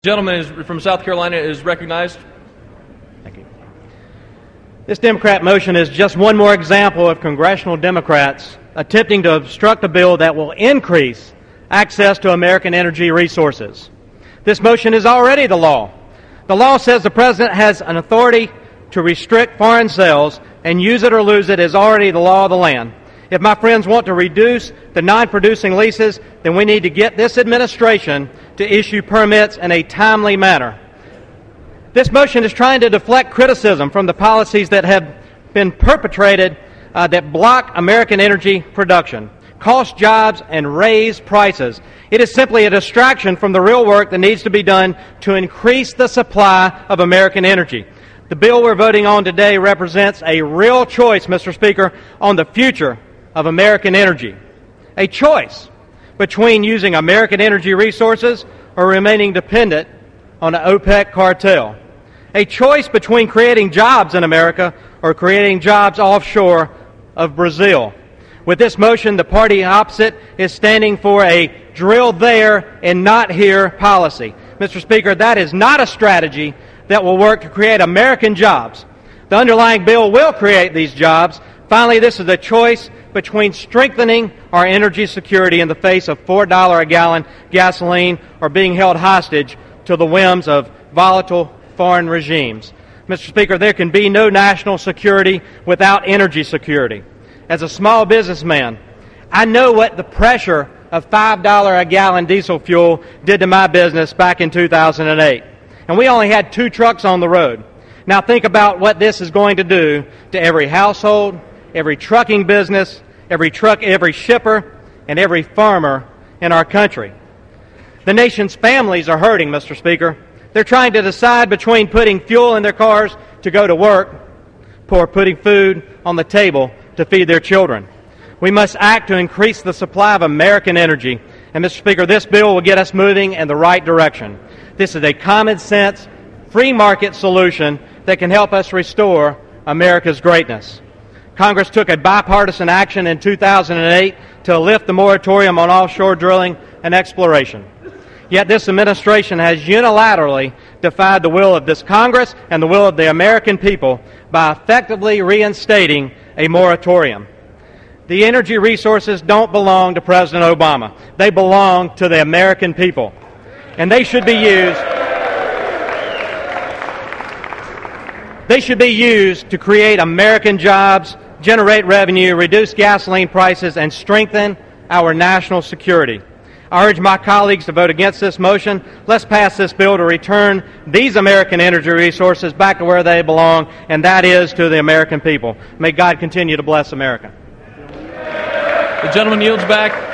The gentleman from South Carolina is recognized. Thank you. This Democrat motion is just one more example of congressional Democrats attempting to obstruct a bill that will increase access to American energy resources. This motion is already the law. The law says the President has an authority to restrict foreign sales, and use it or lose it is already the law of the land. If my friends want to reduce the non-producing leases, then we need to get this administration to issue permits in a timely manner. This motion is trying to deflect criticism from the policies that have been perpetrated that block American energy production, cost jobs, and raise prices. It is simply a distraction from the real work that needs to be done to increase the supply of American energy. The bill we're voting on today represents a real choice, Mr. Speaker, on the future of American energy. A choice between using American energy resources or remaining dependent on the OPEC cartel. A choice between creating jobs in America or creating jobs offshore of Brazil. With this motion, the party opposite is standing for a drill there and not here policy. Mr. Speaker, that is not a strategy that will work to create American jobs. The underlying bill will create these jobs. Finally, this is a choice between strengthening our energy security in the face of $4 a gallon gasoline or being held hostage to the whims of volatile foreign regimes. Mr. Speaker, there can be no national security without energy security. As a small businessman, I know what the pressure of $5 a gallon diesel fuel did to my business back in 2008. And we only had 2 trucks on the road. Now think about what this is going to do to every household, every trucking business, every truck, every shipper, and every farmer in our country. The nation's families are hurting, Mr. Speaker. They're trying to decide between putting fuel in their cars to go to work or putting food on the table to feed their children. We must act to increase the supply of American energy. And, Mr. Speaker, this bill will get us moving in the right direction. This is a common sense, free market solution that can help us restore America's greatness. Congress took a bipartisan action in 2008 to lift the moratorium on offshore drilling and exploration. Yet this administration has unilaterally defied the will of this Congress and the will of the American people by effectively reinstating a moratorium. The energy resources don't belong to President Obama. They belong to the American people. And they should be used to create American jobs, generate revenue, reduce gasoline prices, and strengthen our national security. I urge my colleagues to vote against this motion. Let's pass this bill to return these American energy resources back to where they belong, and that is to the American people. May God continue to bless America. The gentleman yields back.